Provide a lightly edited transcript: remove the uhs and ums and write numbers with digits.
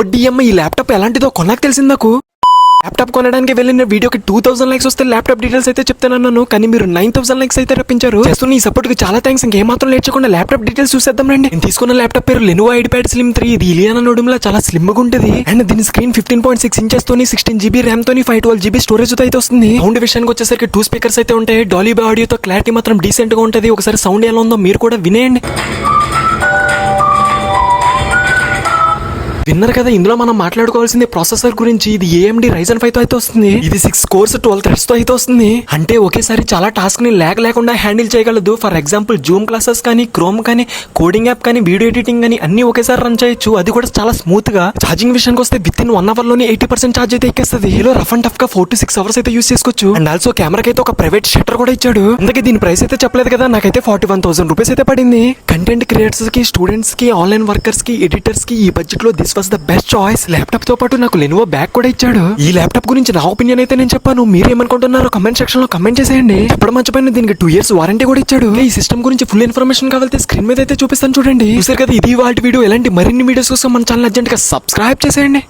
ఓడిఎం ఈ ల్యాప్టాప్ ఎలాంటిదో కొన్నాక తెలిసింది నాకు. ల్యాప్టాప్ కొనడానికి వెళ్ళిన వీడియోకి 2000 లైక్స్ వస్తే ల్యాప్టాప్ డీటెయిల్స్ అయితే చెప్తానన్నాను, కానీ మీరు 9000 లైక్స్ అయితే రప్పించారు. చేస్తున్న ఈ సపోర్ట్ కి చాలా థ్యాంక్స్. ఇంకేమాత్రం లేట్ చేయకుండా ల్యాప్టాప్ డీటెయిల్స్ చూసేద్దాం రండి. నేను తీసుకున్న ల్యాప్టాప్ పేరు లెనోవో ఐడిప్యాడ్ స్లిమ్ 3. ఇది ఇలియానా నోడియంలా చాలా స్లిమ్ గా ఉంటుంది. అండ్ దీని స్క్రీన్ 15.6 ఇంచెస్ తోని 16 GB ర్యామ్ తోని 512 GB స్టోరేజ్ అయితే వస్తుంది. సౌండ్ విషయానికి వచ్చేసరికి 2 స్పీకర్స్ అయితే ఉంటాయి. డాలీ బై ఆడియోతో క్లారిటీ మాత్రం డీసెంట్ గా ఉంటుంది. ఒకసారి సౌండ్ ఎలా ఉందో మీరు కూడా వినేయండి. విన్నారు కదా, ఇందులో మనం మాట్లాడుకోవాల్సింది ప్రాసెసర్ గురించి. ఇది AMD Ryzen 5 తో అయితే వస్తుంది. ఇది 6 cores 12 threads తో అయితే వస్తుంది. అంటే ఒకేసారి చాలా టాస్క్ ని ల్యాగ్ లేకుండా హ్యాండిల్ చేయగలదు. ఫర్ ఎగ్జాంపుల్ జూమ్ క్లాసెస్ కానీ, క్రోమ్ కానీ, కోడింగ్ యాప్ కానీ, వీడియో ఎడిటింగ్ కానీ అన్ని ఒకేసారి రన్ చేయొచ్చు. అది కూడా చాలా స్మూత్ గా. ఛార్జింగ్ విషయానికి వస్తే విత్ ఇన్ 1 hour లోనే 80% ఛార్జ్ అయితే ఎక్కేస్తుంది. ఇలా రఫ్ అండ్ టఫ్ గా 4 to 6 hours అయితే యూస్ చేసుకోవచ్చు. అండ్ ఆల్సో కెమెరాకి అయితే ఒక ప్రైవేట్ షట్టర్ కూడా ఇచ్చాడు. అందుకే దీని ప్రైస్ అయితే చెప్పలేదు కదా, నాకైతే 41,000 రూపీస్ అయితే పడింది. కంటెంట్ క్రియేటర్స్ కి, స్టూడెంట్స్ కి, ఆన్లైన్ వర్కర్స్ కి, ఎడిటర్స్ కి ఈ బడ్జెట్ లో this was the best choice. Laptop తో పాటు నాకు లెనోవో బ్యాగ్ కూడా ఇచ్చాడు. ఈ ల్యాప్టాప్ గురించి నా ఒపీనియన్ అయితే నేను చెప్పాను. మీరేమనుకుంటున్నారో కమెంట్ సెక్షన్ లో కమెంట్ చేసేయండి. చెప్పడం మర్చిపోయిన దీనికి 2 years వారంటీ కూడా ఇచ్చాడు. ఈ సిస్టమ్ గురించి ఫుల్ ఇన్ఫర్మేషన్ కావాలంటే స్క్రీన్ మీద అయితే చూపిస్తాను చూడండి. చూసారు కదా, ఇది వాటి వీడియో. ఎలాంటి మరిన్ని వీడియోస్ కోసం మన ఛానల్ అర్జెంట్ గా సబ్స్క్రైబ్ చేసేయండి.